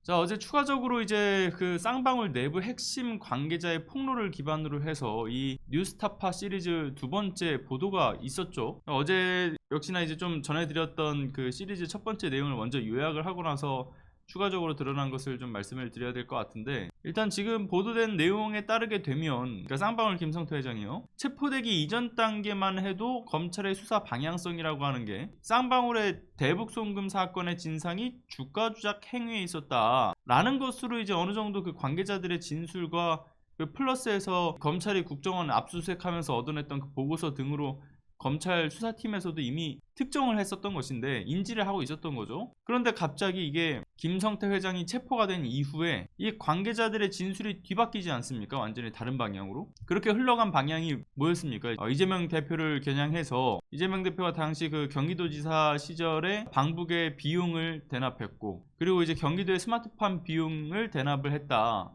자, 어제 추가적으로 이제 그 쌍방울 내부 핵심 관계자의 폭로를 기반으로 해서 이 뉴스타파 시리즈 두 번째 보도가 있었죠. 어제 역시나 이제 좀 전해드렸던 그 시리즈 첫 번째 내용을 먼저 요약을 하고 나서 추가적으로 드러난 것을 좀 말씀을 드려야 될 것 같은데, 일단 지금 보도된 내용에 따르게 되면, 그러니까 쌍방울 김성태 회장이요, 체포되기 이전 단계만 해도 검찰의 수사 방향성이라고 하는 게 쌍방울의 대북 송금 사건의 진상이 주가 조작 행위에 있었다라는 것으로 이제 어느 정도 그 관계자들의 진술과 그 플러스해서 검찰이 국정원 압수수색하면서 얻어냈던 그 보고서 등으로 검찰 수사팀에서도 이미 특정을 했었던 것인데, 인지를 하고 있었던 거죠. 그런데 갑자기 이게 김성태 회장이 체포가 된 이후에 이 관계자들의 진술이 뒤바뀌지 않습니까? 완전히 다른 방향으로. 그렇게 흘러간 방향이 뭐였습니까? 이재명 대표를 겨냥해서 이재명 대표가 당시 그 경기도지사 시절에 방북의 비용을 대납했고, 그리고 이제 경기도의 스마트팜 비용을 대납을 했다,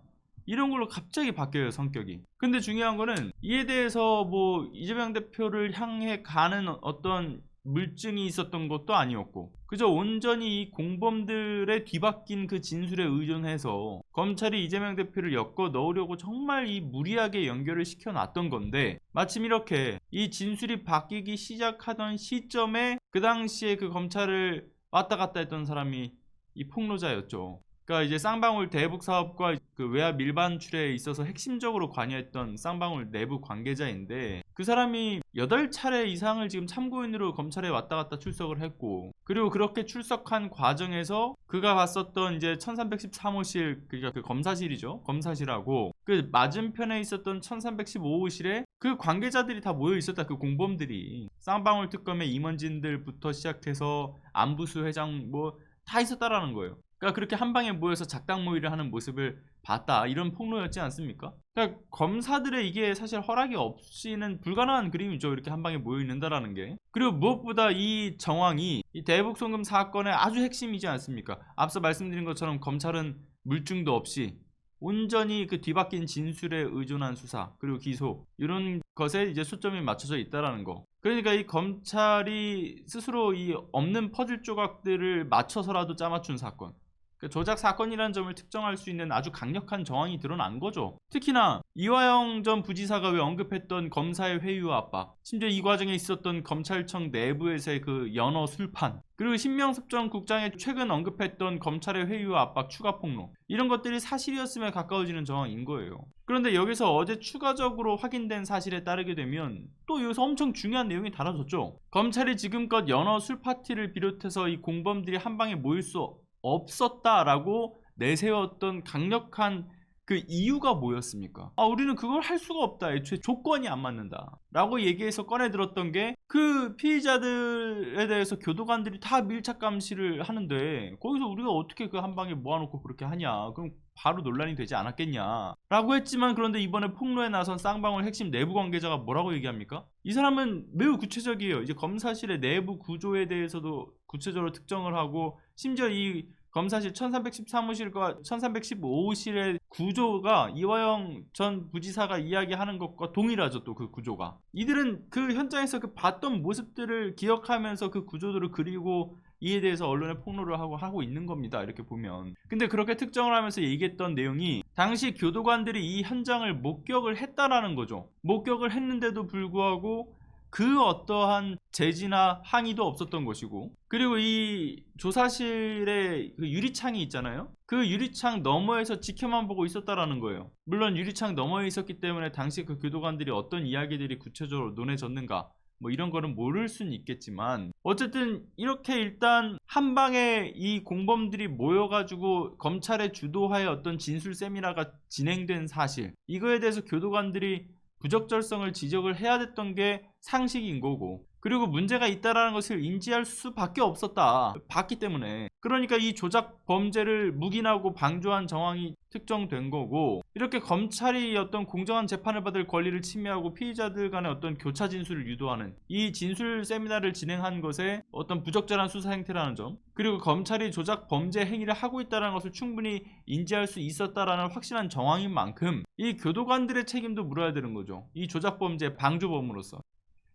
이런 걸로 갑자기 바뀌어요, 성격이. 근데 중요한 거는 이에 대해서 뭐 이재명 대표를 향해 가는 어떤 물증이 있었던 것도 아니었고, 그저 온전히 이 공범들의 뒤바뀐 그 진술에 의존해서 검찰이 이재명 대표를 엮어 넣으려고 정말 이 무리하게 연결을 시켜놨던 건데, 마침 이렇게 이 진술이 바뀌기 시작하던 시점에 그 당시에 그 검찰을 왔다 갔다 했던 사람이 이 폭로자였죠. 그러니까 이제 쌍방울 대북 사업과 그 외압 밀반출에 있어서 핵심적으로 관여했던 쌍방울 내부 관계자인데, 그 사람이 8차례 이상을 지금 참고인으로 검찰에 왔다 갔다 출석을 했고, 그리고 그렇게 출석한 과정에서 그가 갔었던 이제 1313호실, 그러니까 그 검사실이죠. 검사실하고 그 맞은편에 있었던 1315호실에 그 관계자들이 다 모여 있었다. 그 공범들이 쌍방울 특검의 임원진들부터 시작해서 안부수 회장 뭐 다 있었다라는 거예요. 그러니까 그렇게 한 방에 모여서 작당 모의를 하는 모습을 봤다, 이런 폭로였지 않습니까? 그러니까 검사들의 이게 사실 허락이 없이는 불가능한 그림이죠, 이렇게 한 방에 모여 있는다라는 게. 그리고 무엇보다 이 정황이 이 대북 송금 사건의 아주 핵심이지 않습니까? 앞서 말씀드린 것처럼 검찰은 물증도 없이 온전히 그 뒤바뀐 진술에 의존한 수사, 그리고 기소, 이런 것에 이제 초점이 맞춰져 있다라는 거. 그러니까 이 검찰이 스스로 이 없는 퍼즐 조각들을 맞춰서라도 짜맞춘 사건, 그 조작 사건이라는 점을 특정할 수 있는 아주 강력한 정황이 드러난 거죠. 특히나 이화영 전 부지사가 왜 언급했던 검사의 회유와 압박, 심지어 이 과정에 있었던 검찰청 내부에서의 그 연어 술판, 그리고 신명섭 전 국장이 최근 언급했던 검찰의 회유와 압박 추가 폭로, 이런 것들이 사실이었음에 가까워지는 정황인 거예요. 그런데 여기서 어제 추가적으로 확인된 사실에 따르게 되면 또 여기서 엄청 중요한 내용이 달라졌죠. 검찰이 지금껏 연어 술 파티를 비롯해서 이 공범들이 한 방에 모일 수 없었다라고 내세웠던 강력한 그 이유가 뭐였습니까? 우리는 그걸 할 수가 없다, 애초에 조건이 안 맞는다 라고 얘기해서 꺼내 들었던 게 그 피의자들에 대해서 교도관들이 다 밀착 감시를 하는데, 거기서 우리가 어떻게 그 한 방에 모아놓고 그렇게 하냐, 그럼 바로 논란이 되지 않았겠냐 라고 했지만, 그런데 이번에 폭로에 나선 쌍방울 핵심 내부 관계자가 뭐라고 얘기합니까? 이 사람은 매우 구체적이에요. 이제 검사실의 내부 구조에 대해서도 구체적으로 특정을 하고, 심지어 이 검사실 1313호실과 1315호실의 구조가 이화영 전 부지사가 이야기하는 것과 동일하죠. 또 그 구조가, 이들은 그 현장에서 그 봤던 모습들을 기억하면서 그 구조들을 그리고 이에 대해서 언론에 폭로를 하고 있는 겁니다, 이렇게 보면. 근데 그렇게 특정을 하면서 얘기했던 내용이 당시 교도관들이 이 현장을 목격을 했다라는 거죠. 목격을 했는데도 불구하고 그 어떠한 제지나 항의도 없었던 것이고, 그리고 이 조사실에 그 유리창이 있잖아요. 그 유리창 너머에서 지켜만 보고 있었다라는 거예요. 물론 유리창 너머에 있었기 때문에 당시 그 교도관들이 어떤 이야기들이 구체적으로 논해졌는가, 뭐 이런 거는 모를 수는 있겠지만, 어쨌든 이렇게 일단 한 방에 이 공범들이 모여가지고 검찰의 주도하에 어떤 진술 세미나가 진행된 사실, 이거에 대해서 교도관들이 부적절성을 지적을 해야 됐던 게 상식인 거고, 그리고 문제가 있다라는 것을 인지할 수밖에 없었다, 봤기 때문에. 그러니까 이 조작 범죄를 묵인하고 방조한 정황이 특정된 거고, 이렇게 검찰이 어떤 공정한 재판을 받을 권리를 침해하고 피의자들 간의 어떤 교차 진술을 유도하는 이 진술 세미나를 진행한 것에 어떤 부적절한 수사 행태라는 점, 그리고 검찰이 조작 범죄 행위를 하고 있다는 것을 충분히 인지할 수 있었다라는 확실한 정황인 만큼 이 교도관들의 책임도 물어야 되는 거죠, 이 조작 범죄 방조범으로서.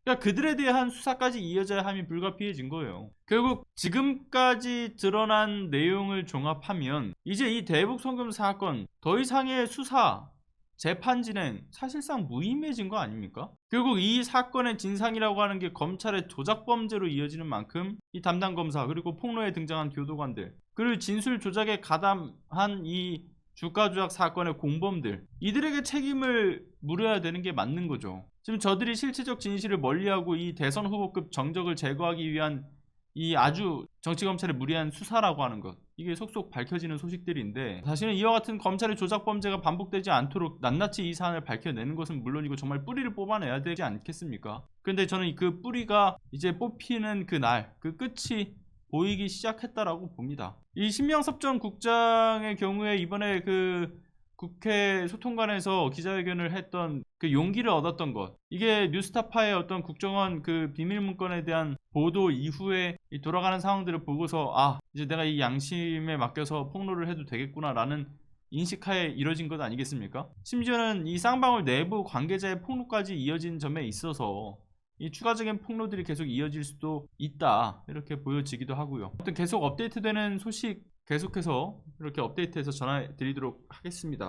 그러니까 그들에 대한 수사까지 이어져야 함이 불가피해진 거예요. 결국 지금까지 드러난 내용을 종합하면 이제 이 대북 송금 사건 더 이상의 수사, 재판 진행 사실상 무의미해진 거 아닙니까? 결국 이 사건의 진상이라고 하는 게 검찰의 조작 범죄로 이어지는 만큼 이 담당 검사 그리고 폭로에 등장한 교도관들 그리고 진술 조작에 가담한 이 주가 조작 사건의 공범들 이들에게 책임을 물어야 되는 게 맞는 거죠. 지금 저들이 실체적 진실을 멀리하고 이 대선 후보급 정적을 제거하기 위한 이 아주 정치검찰의 무리한 수사라고 하는 것 이게 속속 밝혀지는 소식들인데 사실은 이와 같은 검찰의 조작 범죄가 반복되지 않도록 낱낱이 이 사안을 밝혀내는 것은 물론이고 정말 뿌리를 뽑아내야 되지 않겠습니까? 근데 저는 그 뿌리가 이제 뽑히는 그날 그 끝이 보이기 시작했다라고 봅니다. 이 신명섭 전 국장의 경우에 이번에 그 국회 소통관에서 기자회견을 했던 그 용기를 얻었던 것 이게 뉴스타파의 어떤 국정원 그 비밀 문건에 대한 보도 이후에 이 돌아가는 상황들을 보고서 아 이제 내가 이 양심에 맡겨서 폭로를 해도 되겠구나 라는 인식하에 이뤄진 것 아니겠습니까? 심지어는 이 쌍방울 내부 관계자의 폭로까지 이어진 점에 있어서 이 추가적인 폭로들이 계속 이어질 수도 있다 이렇게 보여지기도 하고요. 아무튼 계속 업데이트되는 소식 계속해서 이렇게 업데이트해서 전해드리도록 하겠습니다.